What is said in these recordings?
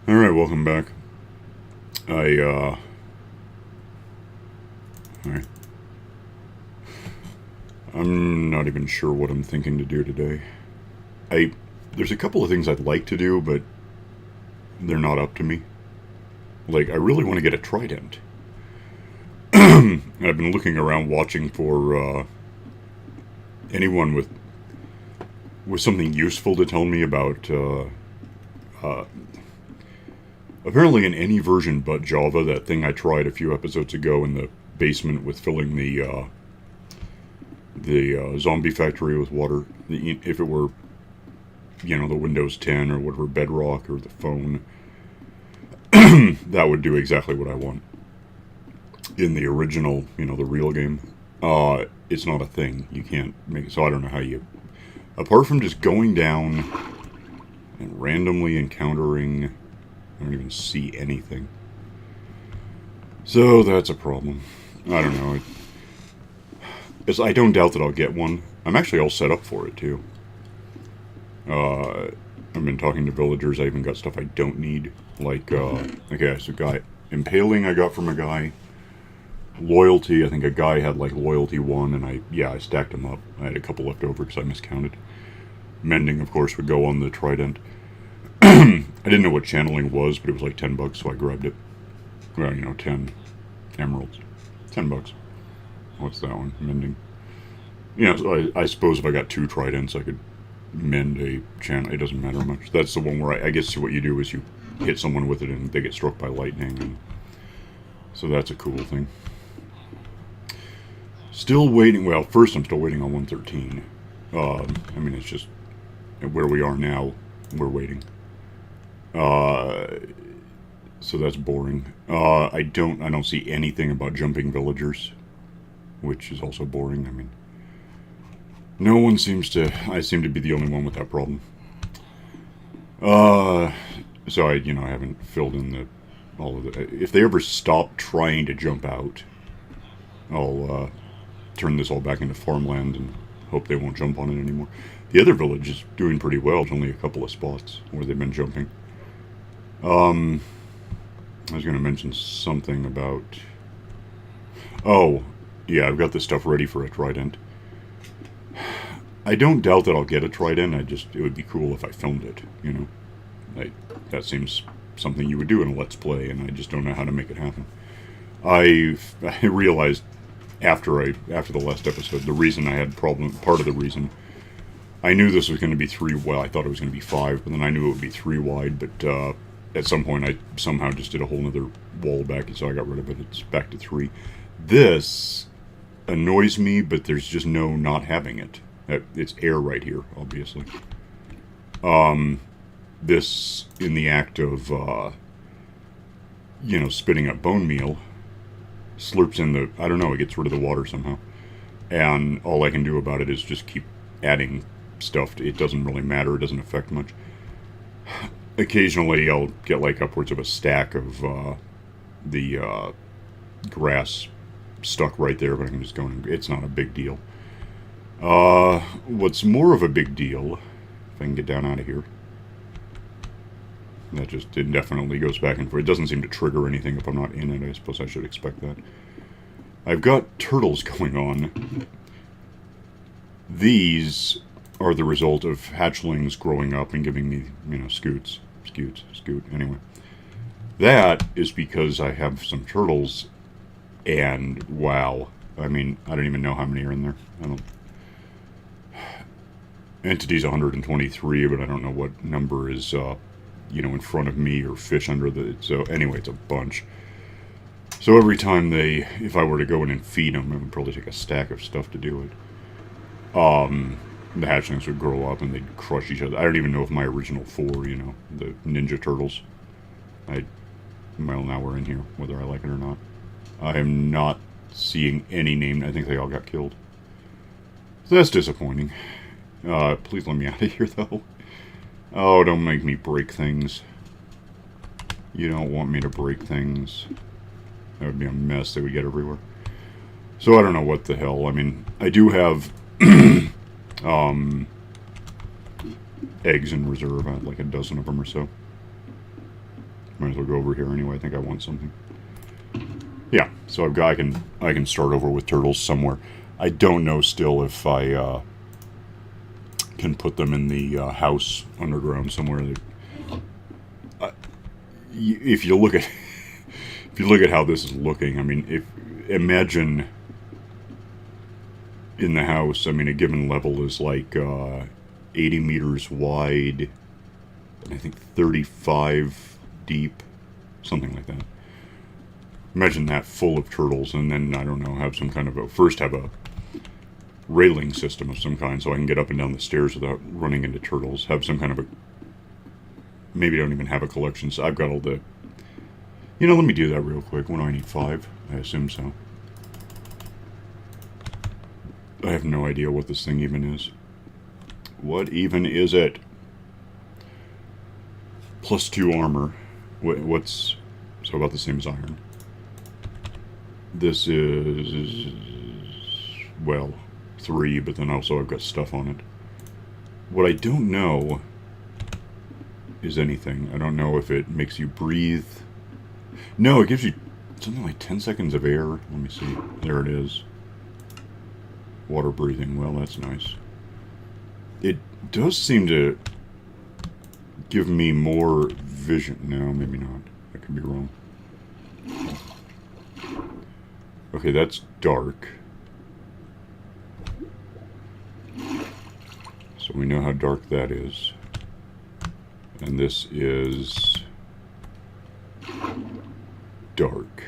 Alright, welcome back. Alright. I'm not even sure what I'm thinking to do today. There's a couple of things I'd like to do, but they're not up to me. Like, I really want to get a trident. I've been looking around watching for, anyone with something useful to tell me about, apparently in any version but Java, that thing I tried a few episodes ago in the basement with filling the zombie factory with water. If it were, the Windows 10 or whatever, Bedrock or the phone, that would do exactly what I want. In the original, the real game, it's not a thing. You can't make it. So I don't know how you, apart from just going down and randomly encountering, I don't even see anything. So that's a problem. I don't know. I don't doubt that I'll get one. I'm actually all set up for it, too. I've been talking to villagers. I even got stuff I don't need. Like, okay, so guy. Impaling I got from a guy. Loyalty, I think a guy had, like, Loyalty 1, and I stacked them up. I had a couple left over because I miscounted. Mending, of course, would go on the trident. I didn't know what channeling was, but it was like $10, so I grabbed it. Well, 10 emeralds. $10. What's that one? Mending. So I suppose if I got 2 tridents, I could mend a channel. It doesn't matter much. That's the one where I guess what you do is you hit someone with it and they get struck by lightning. And so that's a cool thing. Still waiting. Well, first I'm still waiting on 113. It's just where we are now. We're waiting. So that's boring. I don't see anything about jumping villagers, which is also boring. No one seems to. I seem to be the only one with that problem. So I haven't filled in all of it. If they ever stop trying to jump out, I'll turn this all back into farmland and hope they won't jump on it anymore. The other village is doing pretty well. It's only a couple of spots where they've been jumping. I was going to mention something about... Oh, yeah, I've got this stuff ready for a trident. I don't doubt that I'll get a trident. It would be cool if I filmed it, that seems something you would do in a Let's Play, and I just don't know how to make it happen. I realized after the last episode, the reason I had part of the reason, I knew this was going to be 3, well, I thought it was going to be 5, but then I knew it would be 3 wide, but at some point I somehow just did a whole other wall back, and so I got rid of it. It's back to 3. This annoys me, but there's just no not having it. It's air right here, obviously. This, in the act of, spitting up bone meal, slurps in the, I don't know, it gets rid of the water somehow. And all I can do about it is just keep adding stuff. It doesn't really matter. It doesn't affect much. Occasionally I'll get like upwards of a stack of the grass stuck right there, but I can just go and it's not a big deal. What's more of a big deal, if I can get down out of here, that just indefinitely goes back and forth. It doesn't seem to trigger anything if I'm not in it. I suppose I should expect that. I've got turtles going on. These are the result of hatchlings growing up and giving me, scoot. Anyway, that is because I have some turtles, and wow, I don't even know how many are in there. Entity's 123, but I don't know what number is, in front of me or fish under the... So anyway, it's a bunch. So every time if I were to go in and feed them, it would probably take a stack of stuff to do it. The hatchlings would grow up and they'd crush each other. I don't even know if my original 4, the Ninja Turtles, well, now we're in here, whether I like it or not. I am not seeing any name. I think they all got killed. So that's disappointing. Please let me out of here, though. Oh, don't make me break things. You don't want me to break things. That would be a mess. They would get everywhere. So I don't know what the hell. I do have eggs in reserve. I have like a dozen of them or so. Might as well go over here anyway. I think I want something. Yeah, so I've got, I can start over with turtles somewhere. I don't know still if I can put them in the house underground somewhere. If you look at how this is looking, I mean, imagine in the house. I mean, a given level is like 80 meters wide, and I think 35 deep, something like that. Imagine that full of turtles, and then, I don't know, have some kind of first have a railing system of some kind so I can get up and down the stairs without running into turtles. Have some kind of maybe I don't even have a collection, so I've got all the... let me do that real quick. What do I need, 5? I assume so. I have no idea what this thing even is. What even is it? +2 armor. What's... So about the same as iron. This is... well, 3, but then also I've got stuff on it. What I don't know is anything. I don't know if it makes you breathe. No, it gives you something like 10 seconds of air. Let me see. There it is. Water breathing. Well, that's nice. It does seem to give me more vision. No, maybe not. I could be wrong. Okay, that's dark. So we know how dark that is. And this is dark.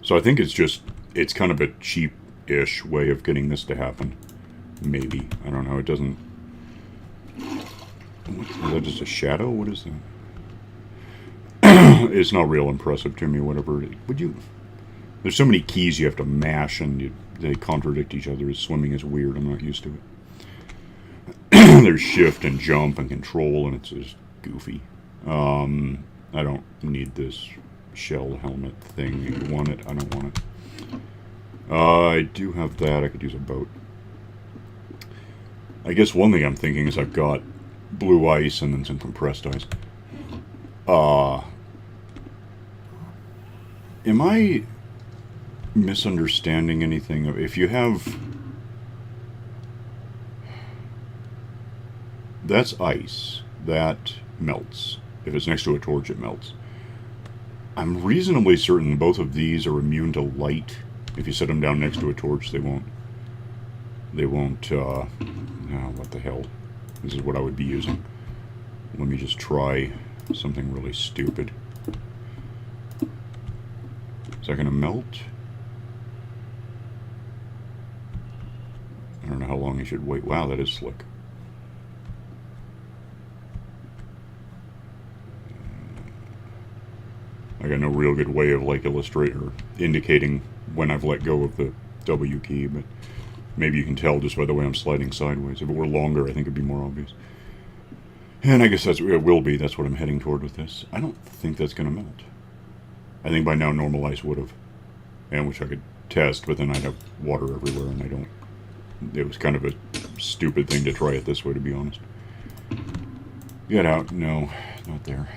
So I think it's kind of a cheap-ish way of getting this to happen. Maybe. I don't know. It doesn't... Is that just a shadow? What is that? It's not real impressive to me, whatever. Would you... There's so many keys you have to mash, and they contradict each other. Swimming is weird. I'm not used to it. There's shift and jump and control, and it's just goofy. I don't need this shell helmet thing. You want it? I don't want it. I do have that. I could use a boat. I guess one thing I'm thinking is I've got blue ice and then some compressed ice. Am I misunderstanding anything? If you have... That's ice. That melts. If it's next to a torch, it melts. I'm reasonably certain both of these are immune to light. If you set them down next to a torch, they won't... oh, what the hell. This is what I would be using. Let me just try something really stupid. Is that going to melt? I don't know how long you should wait. Wow, that is slick. I got no real good way of indicating when I've let go of the W key, but maybe you can tell just by the way I'm sliding sideways. If it were longer, I think it'd be more obvious. And I guess it will be. That's what I'm heading toward with this. I don't think that's going to melt. I think by now normal ice would have, and which I could test, but then I'd have water everywhere, and I don't. It was kind of a stupid thing to try it this way, to be honest. Get out. No, not there.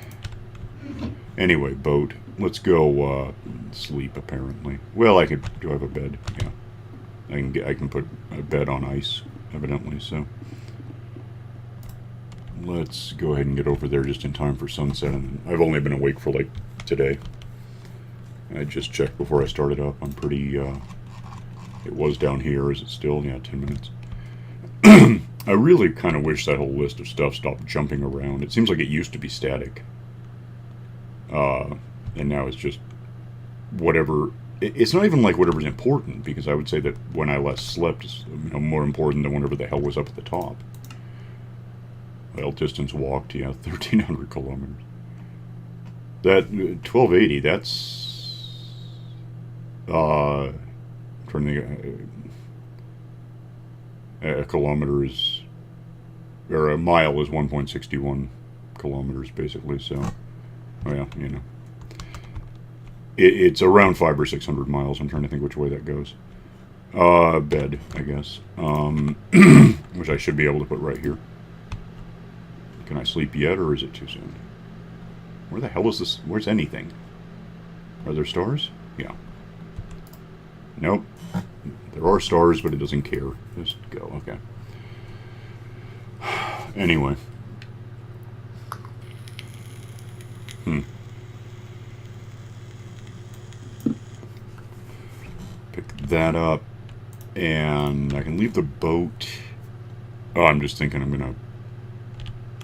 Anyway, boat. Let's go sleep, apparently. Well, do I have a bed? Yeah. I can put a bed on ice, evidently, so. Let's go ahead and get over there just in time for sunset. And I've only been awake for, today. I just checked before I started up. I'm pretty, it was down here. Is it still? Yeah, 10 minutes. I really kind of wish that whole list of stuff stopped jumping around. It seems like it used to be static. And now it's just whatever. It's not even like whatever's important, because I would say that when I last slept is more important than whatever the hell was up at the top. Well, distance walked, yeah, 1,300 kilometers. That 1280, that's I'm trying to think. A kilometer is, or a mile is 1.61 kilometers, basically. So, well, it's around 500 or 600 miles. I'm trying to think which way that goes. Bed, I guess. Which I should be able to put right here. Can I sleep yet, or is it too soon? Where the hell is this? Where's anything? Are there stars? Yeah. Nope. There are stars, but it doesn't care. Just go. Okay. Anyway. Pick that up. And I can leave the boat. Oh, I'm just thinking I'm going to...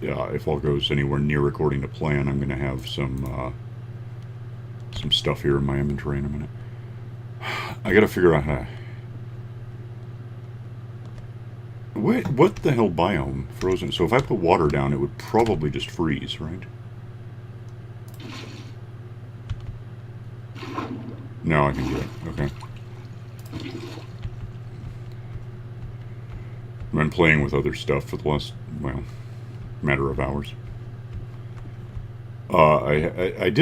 Yeah, if all goes anywhere near according to plan, I'm going to have some stuff here in my inventory in a minute. I got to figure out how to... What the hell biome? Frozen. So if I put water down, it would probably just freeze, right? No, I can do it. Okay. I've been playing with other stuff for the last, well, matter of hours. I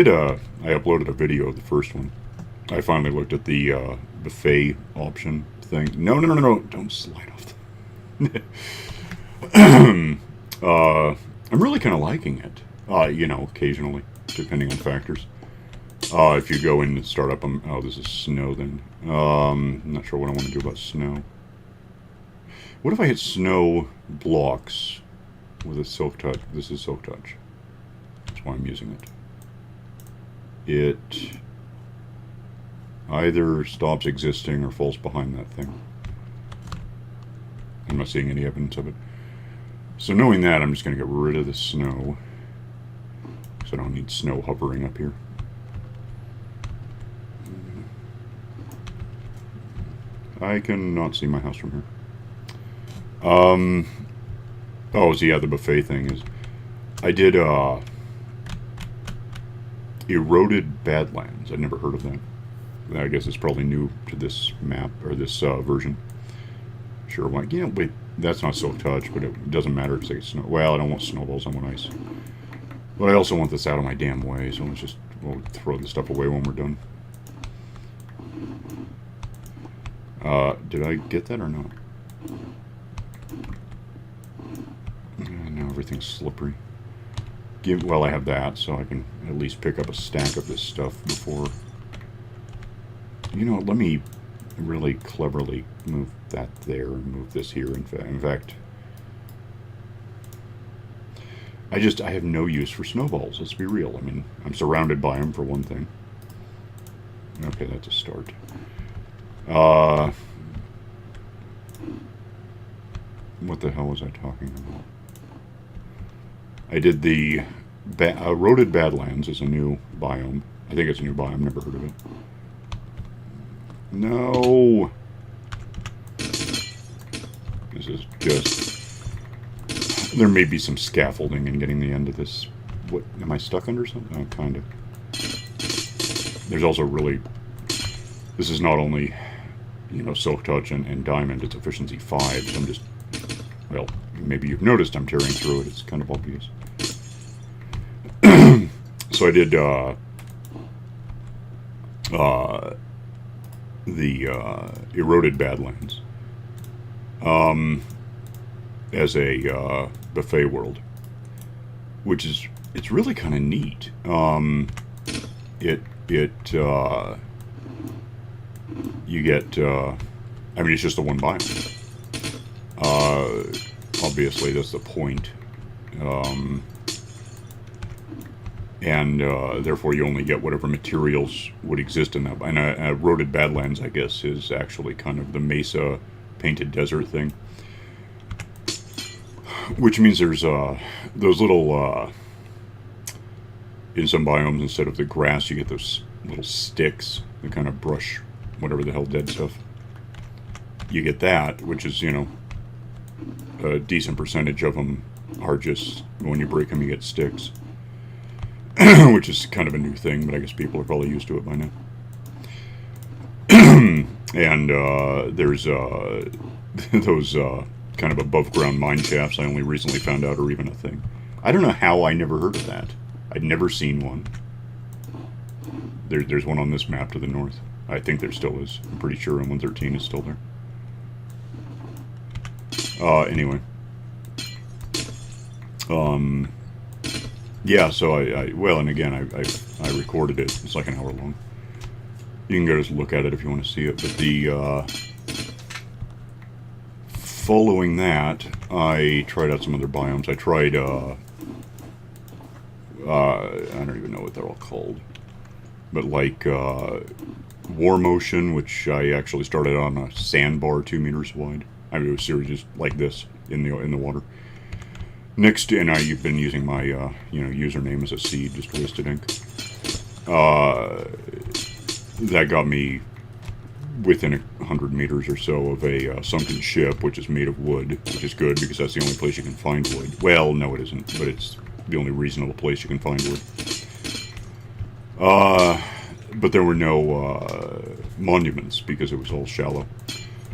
uploaded a video of the first one. I finally looked at the buffet option thing. No, don't slide off. I'm really kind of liking it. You know, occasionally, depending on factors. If you go in and start up, oh, this is snow then. I'm not sure what I want to do about snow. What if I hit snow blocks with a silk touch? This is silk touch. That's why I'm using it. It either stops existing or falls behind that thing. I'm not seeing any evidence of it. So knowing that, I'm just going to get rid of the snow. So I don't need snow hovering up here. I cannot see my house from here. Oh, so yeah, the buffet thing is... I did, Eroded Badlands. I'd never heard of that. I guess it's probably new to this map, or this, version. Sure, why? Yeah, wait, that's not silk touch, but it doesn't matter because I get snow... Well, I don't want snowballs, I want ice. But I also want this out of my damn way, so let's just... We'll throw this stuff away when we're done. Did I get that or not? Now everything's slippery. Well, I have that, so I can at least pick up a stack of this stuff before... You know what, let me really cleverly move that there and move this here. In fact, I have no use for snowballs, let's be real. I mean, I'm surrounded by them for one thing. Okay, that's a start. What the hell was I talking about? I did the Eroded Badlands is a new biome. I think it's a new biome, never heard of it. No! This is just... There may be some scaffolding in getting the end of this. What, am I stuck under something? Oh, kind of. There's also really... This is not only, you know, silk touch and diamond, it's efficiency 5, so I'm just... Well, maybe you've noticed I'm tearing through it. It's kind of obvious. So I did the Eroded Badlands as a buffet world, which is it's really kind of neat. You get I mean, it's just the one biome. Obviously, that's the point. And therefore, you only get whatever materials would exist in that. And Eroded Badlands, I guess, is actually kind of the mesa painted desert thing. Which means there's those little... in some biomes, instead of the grass, you get those little sticks that kind of brush whatever the hell dead stuff. You get that, which is, you know... A decent percentage of them are just, when you break them, you get sticks. Which is kind of a new thing, but I guess people are probably used to it by now. And there's those kind of above-ground mine shafts I only recently found out are even a thing. I don't know how I never heard of that. I'd never seen one. There's one on this map to the north. I think there still is. I'm pretty sure M113 is still there. Anyway. Yeah, so well, and again, I recorded it. It's like an hour long. You can go just look at it if you want to see it. But the following that, I tried out some other biomes. I tried I don't even know what they're all called, but like War Motion, which I actually started on a sandbar 2 meters wide. I mean, it was series just like this in the water. Next, and you've been using my username as a seed, just wastedinc. That got me within 100 meters or so of a sunken ship, which is made of wood, which is good because that's the only place you can find wood. Well, no, it isn't, but it's the only reasonable place you can find wood. But there were no monuments because it was all shallow.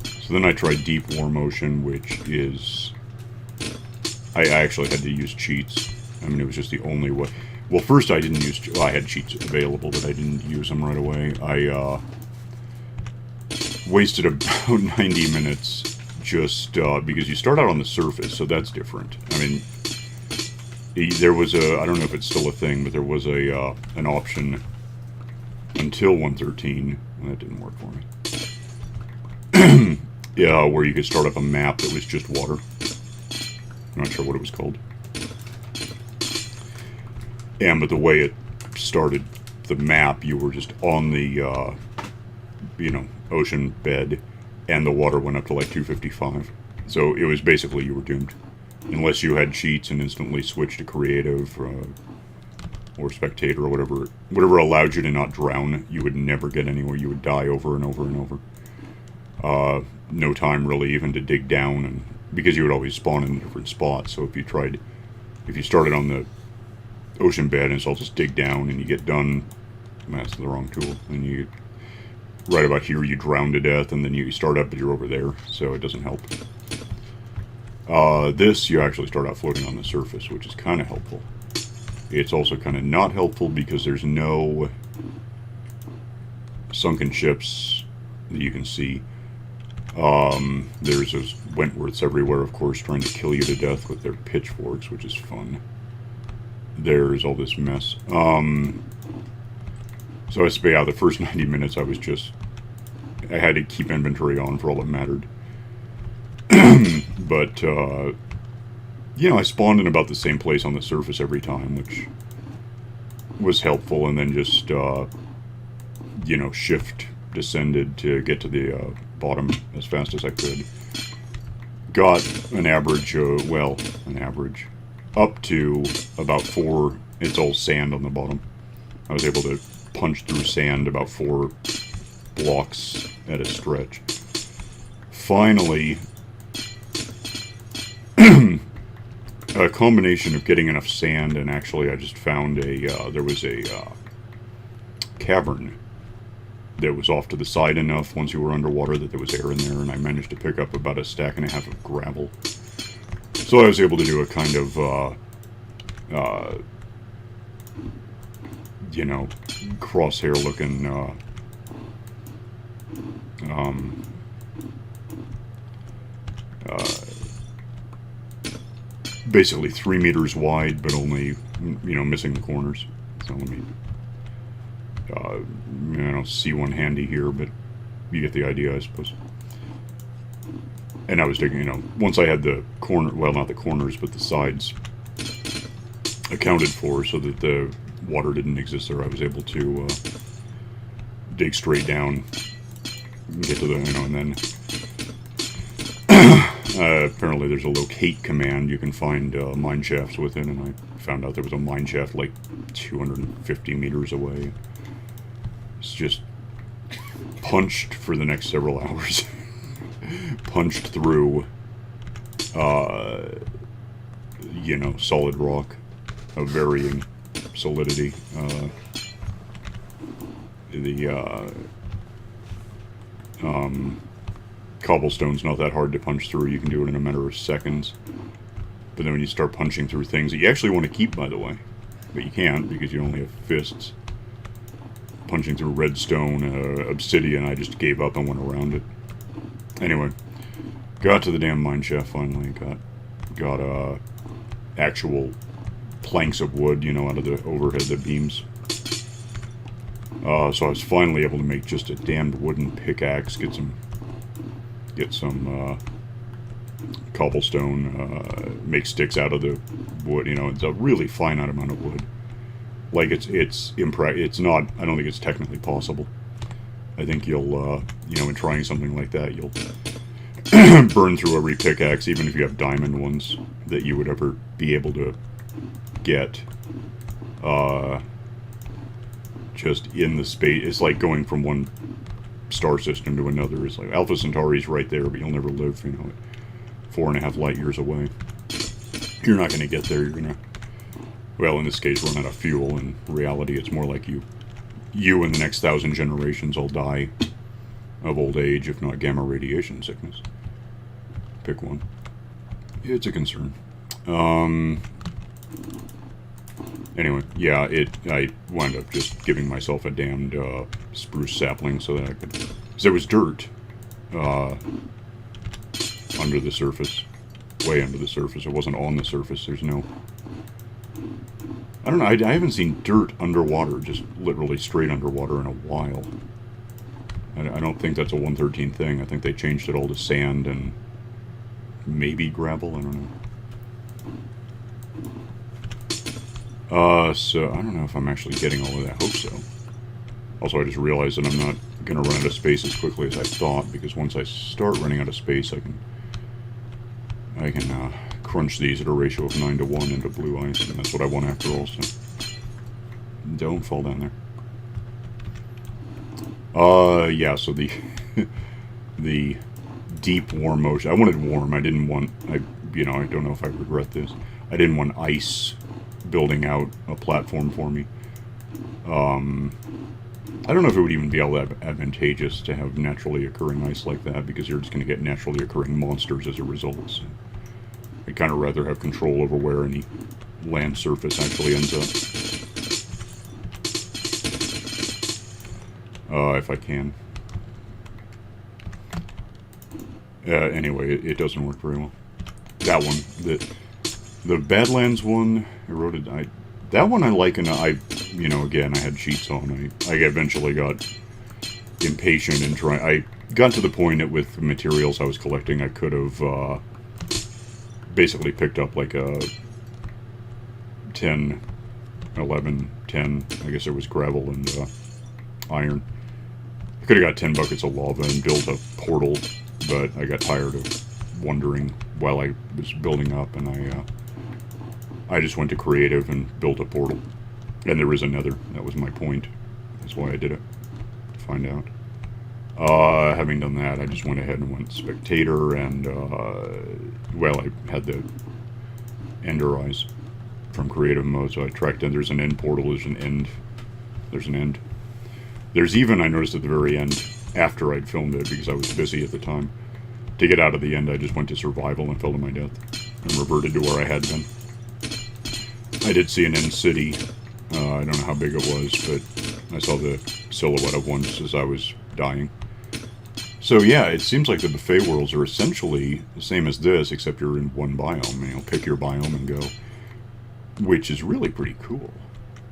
So then I tried Deep War Motion, which is... I actually had to use cheats. I mean, it was just the only way. Well, first I didn't use... Well, I had cheats available, but I didn't use them right away. I wasted about 90 minutes just because you start out on the surface, so that's different. I mean, there was a... I don't know if it's still a thing, but there was a an option until 113. That didn't work for me. Yeah, where you could start up a map that was just water. I'm not sure what it was called. But the way it started the map, you were just on the, ocean bed, and the water went up to like 255. So it was basically you were doomed. Unless you had cheats and instantly switched to creative or spectator or whatever allowed you to not drown, you would never get anywhere. You would die over and over and over. No time really even to dig down, and because you would always spawn in different spots. So if you started on the ocean bed and it's all just dig down and you get done, that's the wrong tool, and you right about here you drown to death, and then you start up but you're over there, so it doesn't help. This you actually start out floating on the surface, which is kind of helpful. It's also kind of not helpful because there's no sunken ships that you can see. There's those Wentworths everywhere, of course, trying to kill you to death with their pitchforks, which is fun. There's all this mess. So yeah, the first 90 minutes I had to keep inventory on for all that mattered. But, I spawned in about the same place on the surface every time, which was helpful, and then just, shift descended to get to the bottom as fast as I could. Got an average, up to about 4, it's all sand on the bottom. I was able to punch through sand about 4 blocks at a stretch. Finally, a combination of getting enough sand, and actually I just found there was a cavern that was off to the side enough once you were underwater that there was air in there, and I managed to pick up about a stack and a half of gravel. So I was able to do a kind of, crosshair-looking, basically 3 meters wide, but only, missing the corners. So let me, I don't see one handy here, but you get the idea, I suppose. And I was digging, once I had the corner, well, not the corners, but the sides accounted for so that the water didn't exist there, I was able to dig straight down, get to the, and then apparently there's a locate command you can find mine shafts within, and I found out there was a mine shaft like 250 meters away. It's just punched for the next several hours. Punched through, solid rock of varying solidity. Cobblestone's not that hard to punch through. You can do it in a matter of seconds. But then when you start punching through things that you actually want to keep, by the way, but you can't because you only have fists. Punching through redstone, obsidian, I just gave up and went around it. Anyway, got to the damn mine shaft finally. Got actual planks of wood, you know, out of the overhead, the beams. So I was finally able to make just a damned wooden pickaxe, get some cobblestone, make sticks out of the wood. You know, it's a really finite amount of wood. Like it's not. I don't think it's technically possible. I think you'll, you know, in trying something like that, you'll burn through every pickaxe, even if you have diamond ones, that you would ever be able to get. Just in the space. It's like going from one star system to another. It's like Alpha Centauri's right there, but you'll never live, you know, 4.5 light years away. You're not going to get there. You're going to, well, in this case, run out of fuel. In reality, it's more like you in the next 1,000 generations will die of old age, if not gamma radiation sickness. Pick one. It's a concern. Anyway, yeah, I wound up just giving myself a damned spruce sapling so that I could... Because there was dirt under the surface. Way under the surface. It wasn't on the surface. There's no... I don't know, I haven't seen dirt underwater, just literally straight underwater in a while. I don't think that's a 113 thing. I think they changed it all to sand and maybe gravel, I don't know. So I don't know if I'm actually getting all of that. I hope so. Also, I just realized that I'm not going to run out of space as quickly as I thought, because once I start running out of space, I can crunch these at a ratio of 9 to 1 into blue ice, and that's what I want after all, so don't fall down there. Yeah, so the the deep warm ocean. I wanted warm. I didn't want, you know, I don't know if I regret this. I didn't want ice building out a platform for me. I don't know if it would even be all that advantageous to have naturally occurring ice like that, because you're just going to get naturally occurring monsters as a result. So I'd kind of rather have control over where any land surface actually ends up. If I can. Anyway, it doesn't work very well. That one, the Badlands one, eroded. That one I like, and you know, again, I had cheats on. I eventually got impatient and I got to the point that with the materials I was collecting, I could have basically picked up like a 10, 11, 10. I guess there was gravel and iron. I could have got 10 buckets of lava and built a portal, but I got tired of wondering while I was building up, and I just went to creative and built a portal. And there is another. That was my point. That's why I did it. To find out. Having done that, I just went ahead and went spectator, and well, I had the ender eyes from creative mode, so I tracked in. There's an end portal. There's an end. There's an end. There's even, I noticed at the very end, after I'd filmed it, because I was busy at the time, to get out of the end, I just went to survival and fell to my death, and reverted to where I had been. I did see an end city. I don't know how big it was, but I saw the silhouette of one just as I was dying. So yeah, it seems like the buffet worlds are essentially the same as this, except you're in one biome, and you'll pick your biome and go, which is really pretty cool,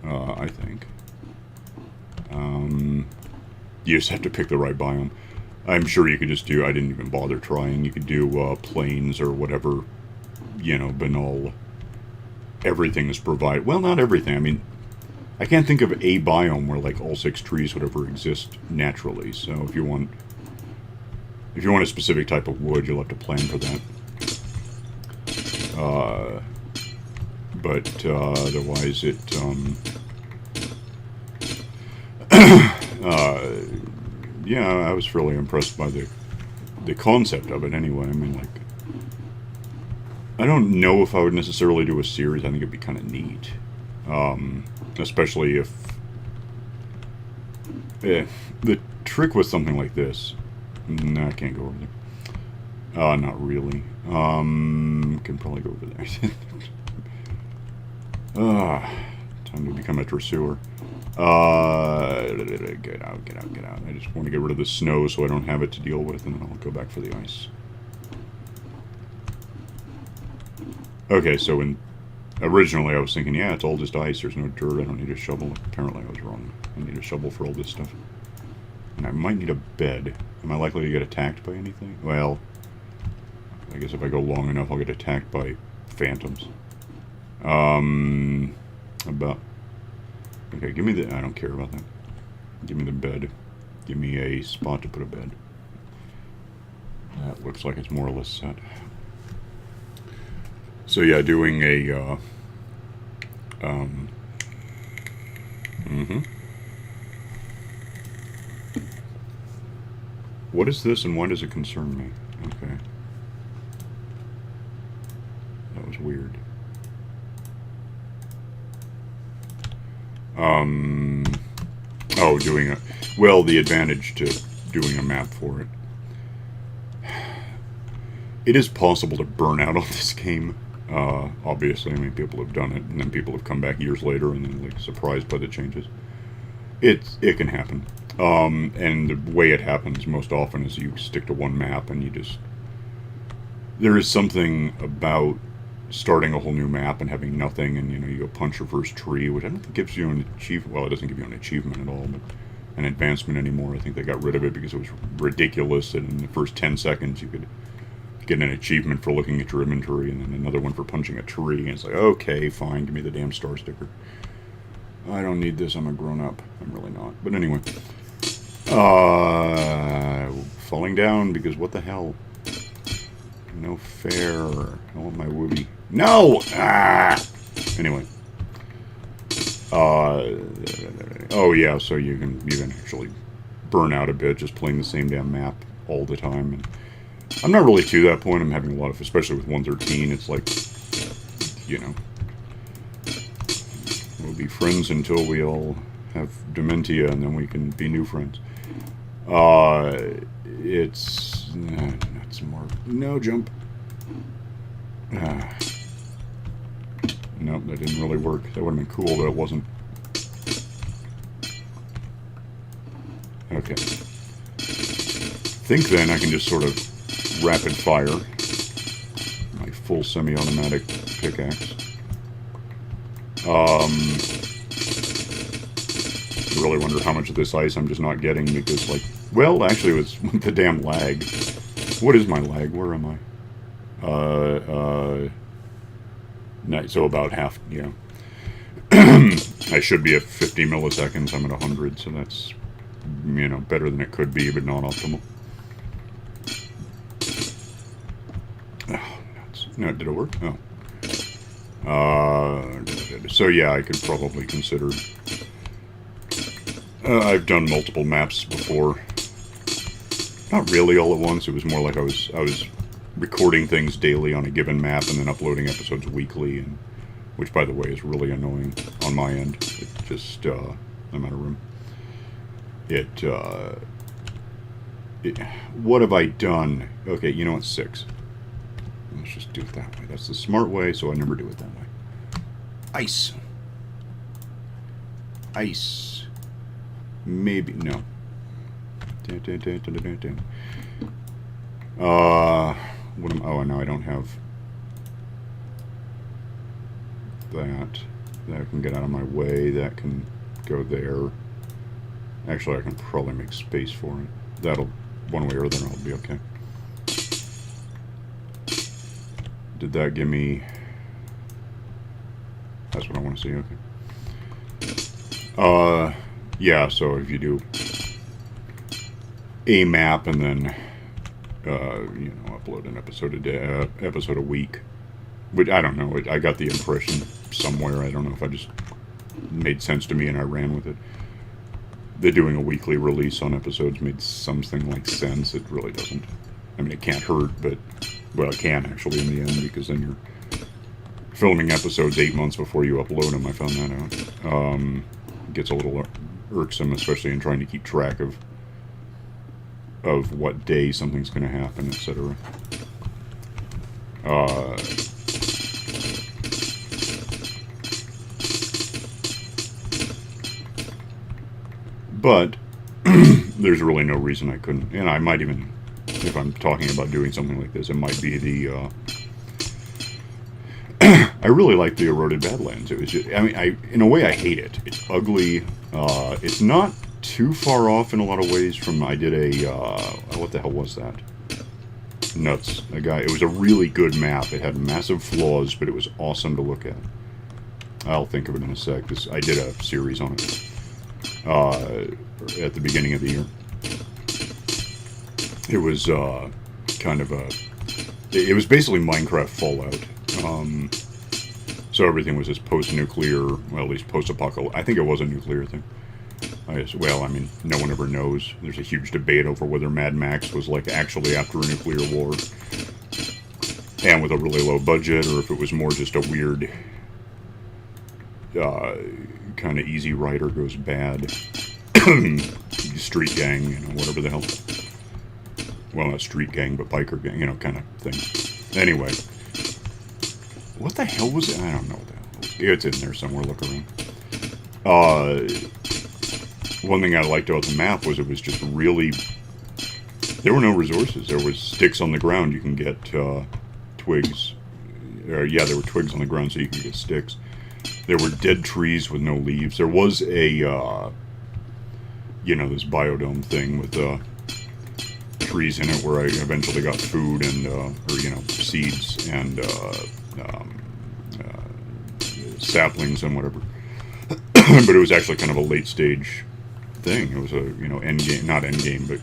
I think. You just have to pick the right biome. I'm sure you could just do, I didn't even bother trying, you could do plains or whatever, you know, banal. Everything is provided. Well, not everything. I mean, I can't think of a biome where like all 6 trees would ever exist naturally. So if you want a specific type of wood, you'll have to plan for that. But otherwise, it yeah, I was fairly impressed by the concept of it. Anyway, I mean, like, I don't know if I would necessarily do a series. I think it'd be kind of neat. Especially if... the trick with something like this... No, I can't go over there. Not really. Can probably go over there. Time to become a dresser. Get out. I just want to get rid of the snow so I don't have it to deal with, and then I'll go back for the ice. Okay, so in Originally, I was thinking, yeah, it's all just ice. There's no dirt. I don't need a shovel. Apparently, I was wrong. I need a shovel for all this stuff. And I might need a bed. Am I likely to get attacked by anything? Well, I guess if I go long enough, I'll get attacked by phantoms. About... Okay, give me the... I don't care about that. Give me the bed. Give me a spot to put a bed. That looks like it's more or less set. So yeah, doing a... What is this and why does it concern me? Okay. That was weird. Oh, doing a... Well, the advantage to doing a map for it. It is possible to burn out on this game. Obviously, I mean, people have done it, and then people have come back years later and then, like, surprised by the changes. It can happen. And the way it happens most often is you stick to one map and you just... There is something about starting a whole new map and having nothing, and, you know, you go punch your first tree, which I don't think gives you an achievement. Well, it doesn't give you an achievement at all, but an advancement anymore. I think they got rid of it because it was ridiculous, and in the first 10 seconds you could get an achievement for looking at your inventory, and then another one for punching a tree, and it's like, okay, fine, give me the damn star sticker. I don't need this, I'm a grown-up. I'm really not. But anyway. Falling down, because what the hell? No fair. I want my whoopee. No! Ah! Anyway. Oh yeah, so you can actually burn out a bit just playing the same damn map all the time. And I'm not really to that point. I'm having a lot of, especially with 113, it's like, you know, we'll be friends until we all have dementia, and then we can be new friends. It's not some more. No jump. Nope, that didn't really work. That would have been cool, but it wasn't. Okay. Think then I can just sort of rapid fire my full semi-automatic pickaxe. I really wonder how much of this ice I'm just not getting because, like, well, actually it was the damn lag. What is my lag? Where am I? So about half, yeah. I should be at 50 milliseconds. I'm at 100, so that's, you know, better than it could be, but not optimal. Oh, nuts. No, did it work? Oh. So yeah, I could probably consider... I've done multiple maps before. Not really all at once. It was more like I was recording things daily on a given map and then uploading episodes weekly, and which, by the way, is really annoying on my end. It just, I'm out of room. What have I done? Okay, you know what, 6. Let's just do it that way. That's the smart way, so I never do it that way. Ice. Ice. Maybe, no. What am, oh, no, I don't have that. That can get out of my way. That can go there. Actually, I can probably make space for it. That'll, one way or the other, I'll be okay. Did that give me... That's what I want to see, okay. Yeah, so if you do a map and then, you know, upload an episode a day, episode a week. But I don't know, I got the impression somewhere, I don't know if I just made sense to me and I ran with it. They're doing a weekly release on episodes made something like sense. It really doesn't. I mean, it can't hurt, but, well, it can actually in the end, because then you're filming episodes 8 months before you upload them. I found that out. It gets a little irksome, especially in trying to keep track of what day something's going to happen, etc. But there's really no reason I couldn't, and I might even, if I'm talking about doing something like this, it might be the, I I really like the eroded Badlands. It was just, I mean, in a way, I hate it. It's ugly. It's not too far off in a lot of ways from, I did a, what the hell was that? Nuts. It was a really good map. It had massive flaws, but it was awesome to look at. I'll think of it in a sec, because I did a series on it at the beginning of the year. It was kind of a... It was basically Minecraft Fallout. So everything was just post-nuclear, well, at least post-apocalyptic. I think it was a nuclear thing. Well, I mean, no one ever knows. There's a huge debate over whether Mad Max was, like, actually after a nuclear war. And with a really low budget, or if it was more just a weird... kind of easy writer goes bad. Street gang, you know, whatever the hell. Well, not street gang, but biker gang, you know, kind of thing. Anyway. What the hell was it? I don't know what the hell it was. It's in there somewhere, look around. One thing I liked about the map was it was just really... There were no resources. There was sticks on the ground. You can get twigs. Yeah, there were twigs on the ground so you can get sticks. There were dead trees with no leaves. There was a, you know, this biodome thing with trees in it where I eventually got food and, or, you know, seeds and saplings and whatever. But it was actually kind of a late stage thing. It was a, you know, end game, not end game, but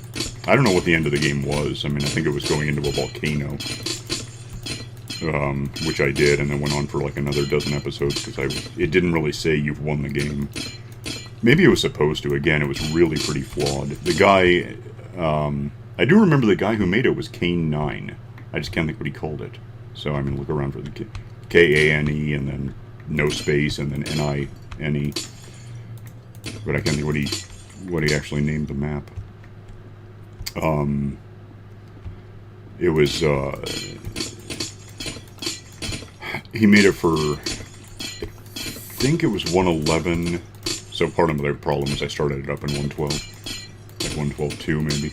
I don't know what the end of the game was. I mean, I think it was going into a volcano. Which I did, and then went on for like another dozen episodes, because it didn't really say you've won the game. Maybe it was supposed to. Again, it was really pretty flawed. The guy, I do remember the guy who made it was Kane9. I just can't think what he called it. So, I mean, look around for the Kane, and then no space, and then Nine. But I can't think what he actually named the map. It was, he made it for, I think it was 111, so part of the problem is I started it up in 112, like 112.2 maybe.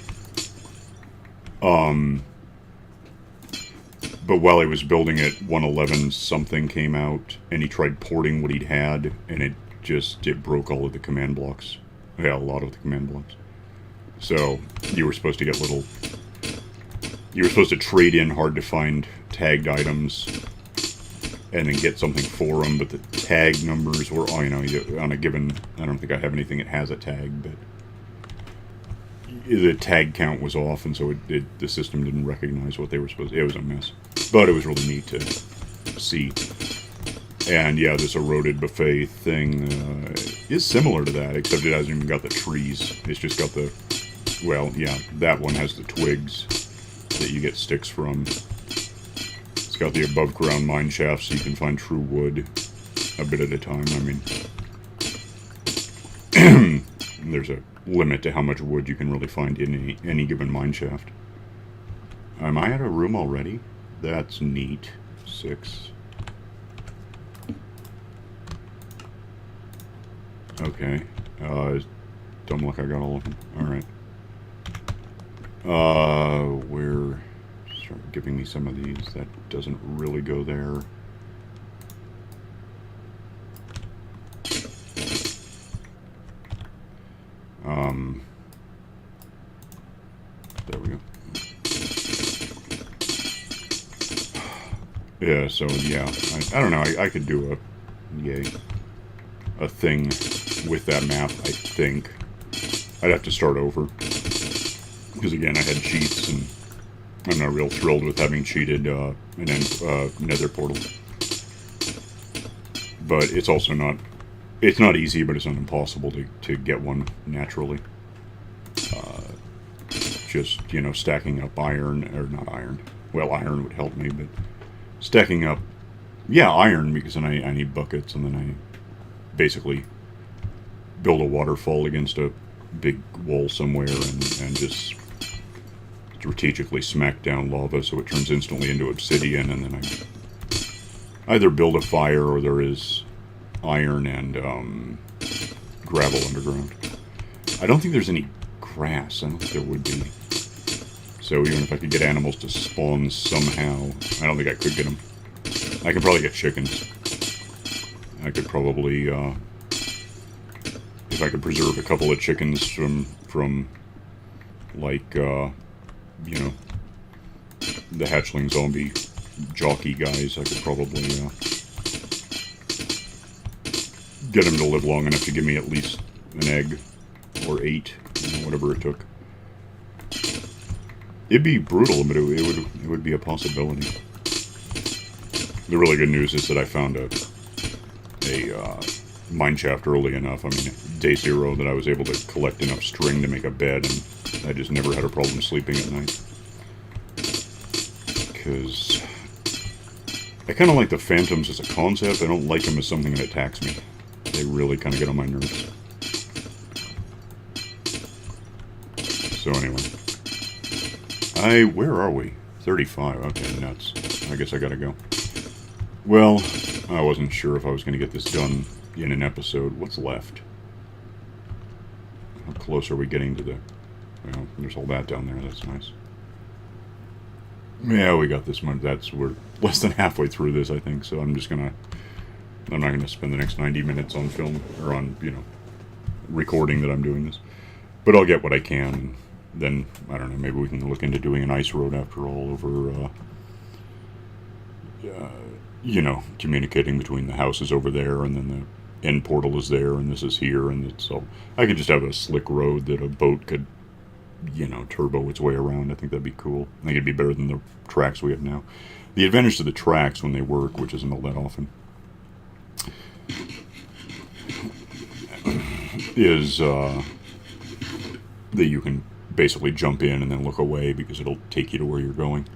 But while he was building it, 111 something came out, and he tried porting what he'd had, and it broke all of the command blocks. Yeah, a lot of the command blocks. So, you were supposed to get you were supposed to trade in hard-to-find tagged items, and then get something for them, but the tag numbers were, oh, you know, on a given, I don't think I have anything that has a tag, but the tag count was off, and so the system didn't recognize what they were supposed to. It was a mess. But it was really neat to see. And yeah, this eroded buffet thing is similar to that, except it hasn't even got the trees. It's just got the, well, yeah, that one has the twigs that you get sticks from. It's got the above ground mine shafts so you can find true wood a bit at a time. I mean, there's a limit to how much wood you can really find in any given mine shaft. Am I out of room already? That's neat. 6. Okay. Dumb luck, I got all of them. Alright. Where... Start giving me some of these. That doesn't really go there. There we go. Yeah, so, yeah. I don't know. I could do a thing with that map, I think. I'd have to start over. Because, again, I had cheats, and I'm not real thrilled with having cheated an nether portal. But it's also not... It's not easy, but it's not impossible to get one naturally. Just, you know, stacking up iron, or not iron. Well, iron would help me, but stacking up, yeah, iron, because then I need buckets, and then I basically build a waterfall against a big wall somewhere, and just strategically smack down lava so it turns instantly into obsidian, and then I either build a fire or there is iron and gravel underground. I don't think there's any grass. I don't think there would be. So even if I could get animals to spawn somehow, I don't think I could get them. I could probably get chickens. I could probably, if I could preserve a couple of chickens from like, you know, the hatchling zombie jockey guys, I could probably, get him to live long enough to give me at least an egg, or 8, you know, whatever it took. It'd be brutal, but it would be a possibility. The really good news is that I found a mine shaft early enough. I mean, day 0, that I was able to collect enough string to make a bed, and I just never had a problem sleeping at night. Because I kind of like the phantoms as a concept. I don't like them as something that attacks me. They really kind of get on my nerves. So anyway. Where are we? 35. Okay, nuts. I guess I gotta go. Well, I wasn't sure if I was going to get this done in an episode. What's left? How close are we getting to the... Well, there's all that down there. That's nice. Yeah, we got this much. We're less than halfway through this, I think. So I'm not going to spend the next 90 minutes on film, or on, you know, recording that I'm doing this. But I'll get what I can. And then, I don't know, maybe we can look into doing an ice road after all over... you know, communicating between the houses over there, and then the end portal is there, and this is here, and it's all... I could just have a slick road that a boat could, you know, turbo its way around. I think that'd be cool. I think it'd be better than the tracks we have now. The advantage to the tracks when they work, which isn't all that often, is that you can basically jump in and then look away, because it'll take you to where you're going.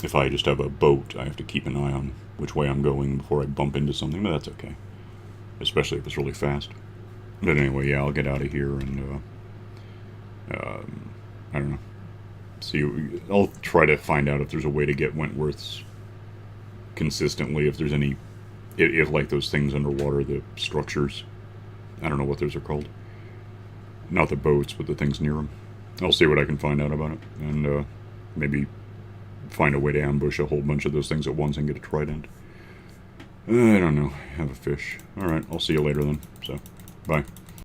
If I just have a boat, I have to keep an eye on which way I'm going before I bump into something, but that's okay. Especially if it's really fast. But anyway, yeah, I'll get out of here and, I don't know. See, I'll try to find out if there's a way to get Wentworths consistently, if there's any, if like those things underwater, the structures, I don't know what those are called. Not the boats, but the things near them. I'll see what I can find out about it, and, maybe find a way to ambush a whole bunch of those things at once and get a trident. I don't know. Have a fish. Alright, I'll see you later then. So, bye.